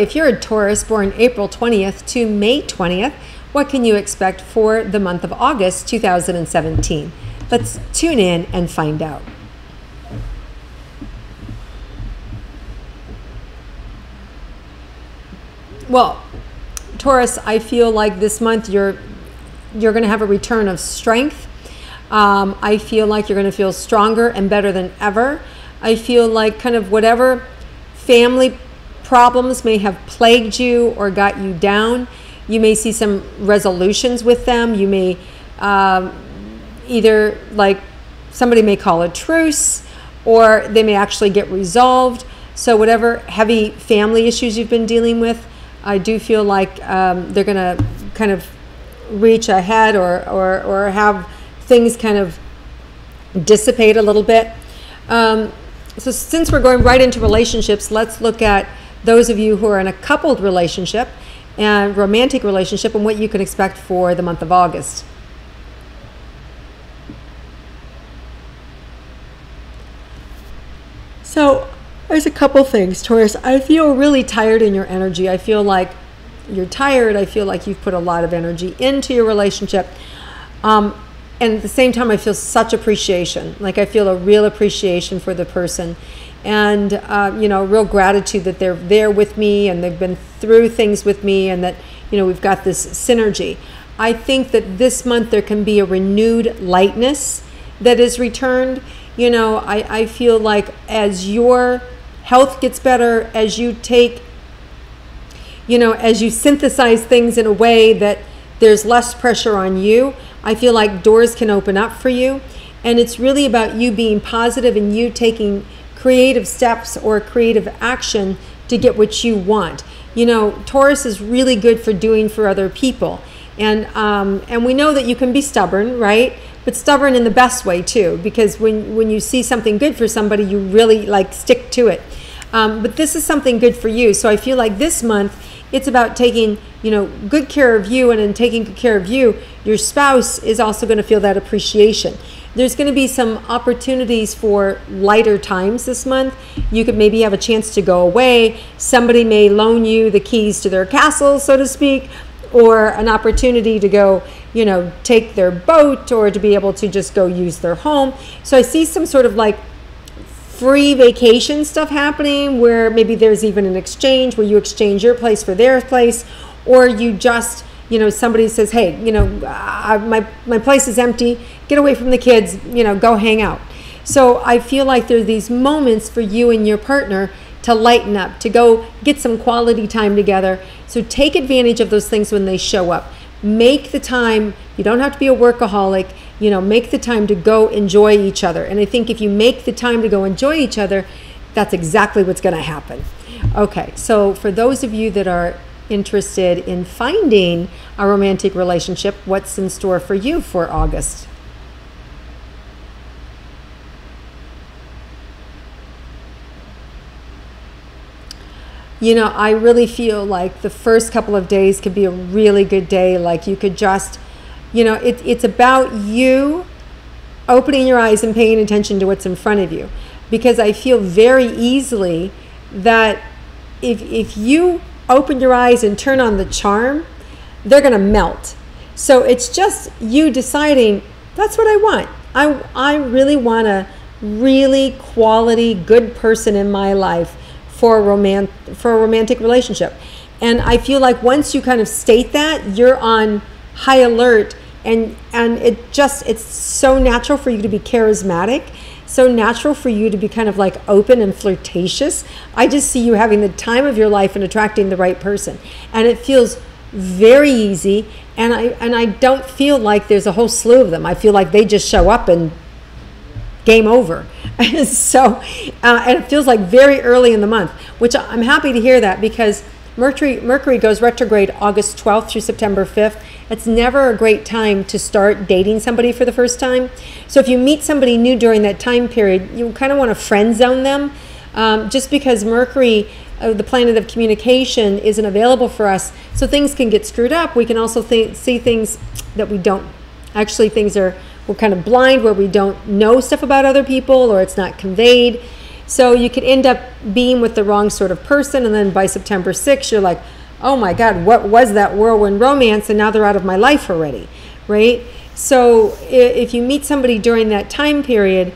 if you're a Taurus born April 20th to May 20th, what can you expect for the month of August 2017? Let's tune in and find out. Well, Taurus, I feel like this month you're going to have a return of strength. I feel like you're going to feel stronger and better than ever. I feel like kind of whatever family problems may have plagued you or got you down, you may see some resolutions with them. You may either, like, somebody may call a truce, or they may actually get resolved. So whatever heavy family issues you've been dealing with, I do feel like they're going to kind of reach ahead or have things kind of dissipate a little bit. So since we're going right into relationships, let's look at those of you who are in a coupled relationship and romantic relationship and what you can expect for the month of August. So there's a couple things, Taurus. I feel really tired in your energy. I feel like you're tired. I feel like you've put a lot of energy into your relationship. And at the same time, I feel such appreciation. Like, I feel a real appreciation for the person. And, you know, real gratitude that they're there with me and they've been through things with me, and that, you know, we've got this synergy. I think that this month there can be a renewed lightness that is returned. You know, I feel like as your health gets better, as you take, you know, as you synthesize things in a way that there's less pressure on you, I feel like doors can open up for you. And it's really about you being positive and you taking creative steps or creative action to get what you want. You know, Taurus is really good for doing for other people. And we know that you can be stubborn, right? But stubborn in the best way too, because when you see something good for somebody, you really like stick to it. But this is something good for you. So I feel like this month, it's about taking, you know, good care of you, and in taking good care of you, your spouse is also going to feel that appreciation. There's going to be some opportunities for lighter times this month. You could maybe have a chance to go away. Somebody may loan you the keys to their castle, so to speak, or an opportunity to go, you know, take their boat, or to be able to just go use their home. So I see some sort of like free vacation stuff happening, where maybe there's even an exchange where you exchange your place for their place, or you just, you know, somebody says, hey, you know, my place is empty, get away from the kids, you know, go hang out. So I feel like there are these moments for you and your partner to lighten up, to go get some quality time together. So take advantage of those things when they show up. Make the time. You don't have to be a workaholic. You know, make the time to go enjoy each other. And I think if you make the time to go enjoy each other, that's exactly what's going to happen. Okay, so for those of you that are interested in finding a romantic relationship, what's in store for you for August? You know, I really feel like the first couple of days could be a really good day. Like, you could just, you know, it's about you opening your eyes and paying attention to what's in front of you. Because I feel very easily that if you open your eyes and turn on the charm, they're going to melt. So it's just you deciding, that's what I want. I really want a really quality, good person in my life for a romantic relationship. And I feel like once you kind of state that, you're on high alert, and it's so natural for you to be charismatic, so natural for you to be kind of like open and flirtatious. I just see you having the time of your life and attracting the right person. And it feels very easy, and I don't feel like there's a whole slew of them. I feel like they just show up and game over. So, and it feels like very early in the month, which I'm happy to hear that, because Mercury goes retrograde August 12th through September 5th. It's never a great time to start dating somebody for the first time. So if you meet somebody new during that time period, you kind of want to friend zone them, just because Mercury, the planet of communication, isn't available for us. So things can get screwed up. We can also see things that we don't. Actually, we're kind of blind, where we don't know stuff about other people, or it's not conveyed. So you could end up being with the wrong sort of person, and then by September 6th, you're like, oh my God, what was that whirlwind romance? And now they're out of my life already, right? So if you meet somebody during that time period,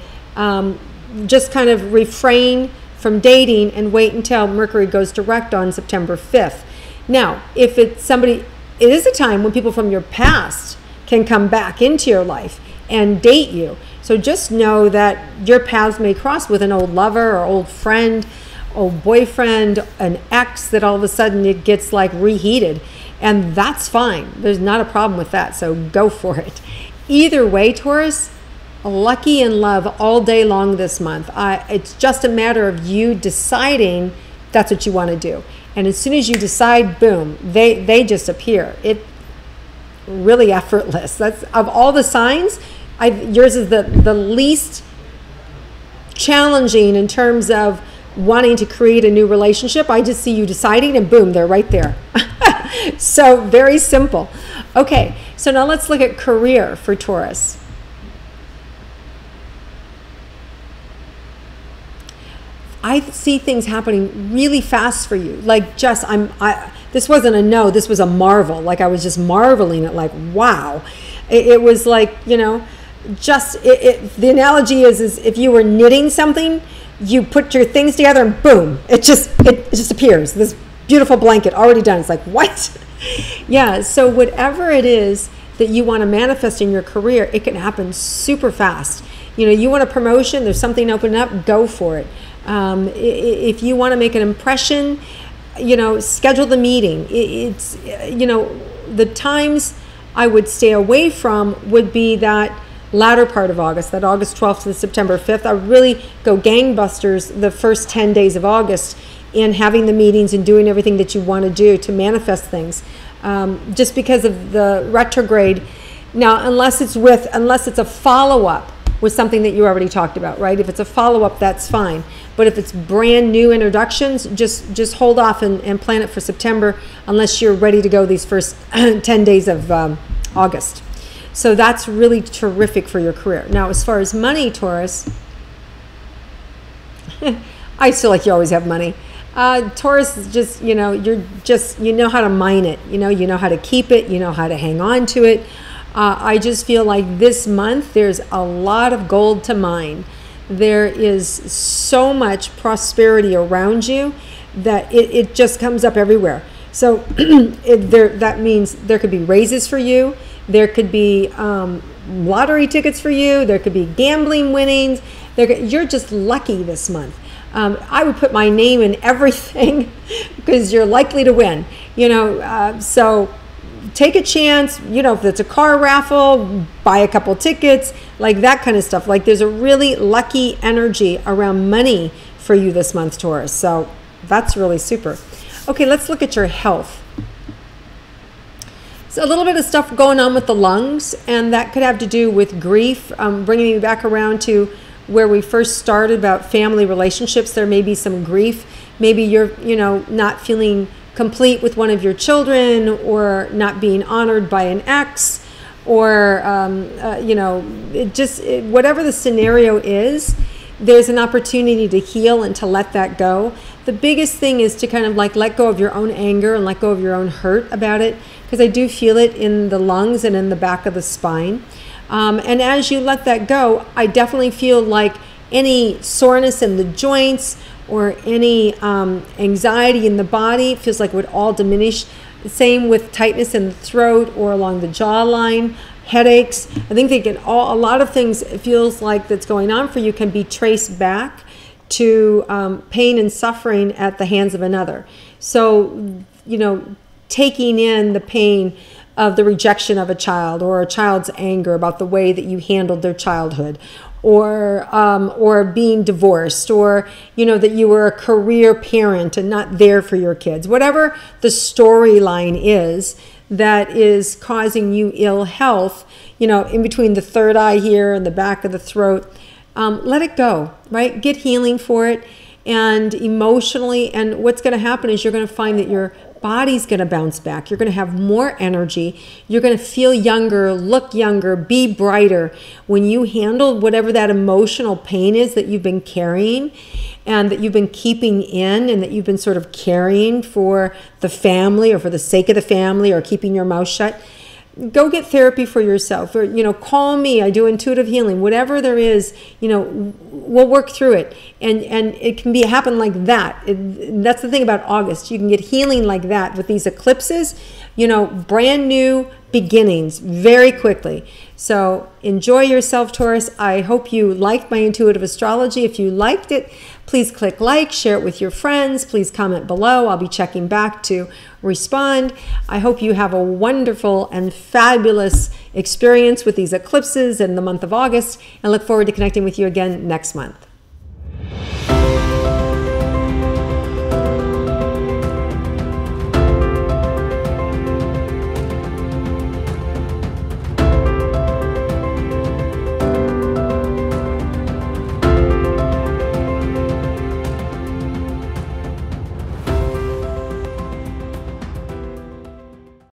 just kind of refrain from dating and wait until Mercury goes direct on September 5th. Now, if it's somebody, it is a time when people from your past can come back into your life and date you. So just know that your paths may cross with an old lover or old friend, old boyfriend, an ex, that all of a sudden it gets like reheated. And that's fine. There's not a problem with that. So go for it. Either way, Taurus, lucky in love all day long this month. It's just a matter of you deciding that's what you want to do. And as soon as you decide, boom, they just appear. It really effortless. That's, of all the signs, yours is the least challenging in terms of wanting to create a new relationship. I just see you deciding and boom, they're right there. So very simple. Okay, so now let's look at career for Taurus. I see things happening really fast for you. Like just, this wasn't a no, this was a marvel. Like I was just marveling at, like, wow. It was like, you know, just, the analogy is if you were knitting something, you put your things together and boom, it just appears. This beautiful blanket already done. It's like, what? Yeah, so whatever it is that you want to manifest in your career, it can happen super fast. You know, you want a promotion, there's something opening up, go for it. If you want to make an impression, you know, schedule the meeting. It's, you know, the times I would stay away from would be that latter part of August, that August 12th to September 5th. I really go gangbusters the first 10 days of August in having the meetings and doing everything that you want to do to manifest things. Just because of the retrograde. Now, unless it's a follow-up with something that you already talked about, right? If it's a follow-up, that's fine. But if it's brand new introductions, just hold off and plan it for September unless you're ready to go these first 10 days of August. So that's really terrific for your career. Now, as far as money, Taurus, I feel like you always have money. Taurus is just, you know, you know how to mine it. You know how to keep it. You know how to hang on to it. I just feel like this month there's a lot of gold to mine. There is so much prosperity around you that it just comes up everywhere. So that means there could be raises for you. There could be lottery tickets for you. There could be gambling winnings. You're just lucky this month. I would put my name in everything because you're likely to win. You know, so take a chance. You know, if it's a car raffle, buy a couple tickets, like that kind of stuff. Like there's a really lucky energy around money for you this month, Taurus. So that's really super. Okay, let's look at your health. So a little bit of stuff going on with the lungs, and that could have to do with grief, bringing me back around to where we first started about family relationships. There may be some grief. Maybe you're, you know, not feeling complete with one of your children, or not being honored by an ex, or, you know, whatever the scenario is, there's an opportunity to heal and to let that go. The biggest thing is to kind of like let go of your own anger and let go of your own hurt about it, because I do feel it in the lungs and in the back of the spine. And as you let that go, I definitely feel like any soreness in the joints or any anxiety in the body feels like it would all diminish. Same with tightness in the throat or along the jawline, headaches. I think they can a lot of things, it feels like that's going on for you can be traced back to pain and suffering at the hands of another. So, you know, taking in the pain of the rejection of a child, or a child's anger about the way that you handled their childhood, or being divorced, or, you know, that you were a career parent and not there for your kids. Whatever the storyline is that is causing you ill health, you know, in between the third eye here and the back of the throat, let it go, right? Get healing for it. And emotionally, and what's going to happen is you're going to find that your body's going to bounce back. You're going to have more energy. You're going to feel younger, look younger, be brighter when you handle whatever that emotional pain is that you've been carrying and that you've been keeping in and that you've been sort of carrying for the family or for the sake of the family or keeping your mouth shut. Go get therapy for yourself, or, call me. I do intuitive healing. Whatever there is, we'll work through it. And it can happen like that. That's the thing about August. You can get healing like that with these eclipses, brand new beginnings very quickly. So enjoy yourself, Taurus. I hope you liked my intuitive astrology. If you liked it, please click like, share it with your friends. Please comment below. I'll be checking back to respond. I hope you have a wonderful and fabulous experience with these eclipses in the month of August, and look forward to connecting with you again next month.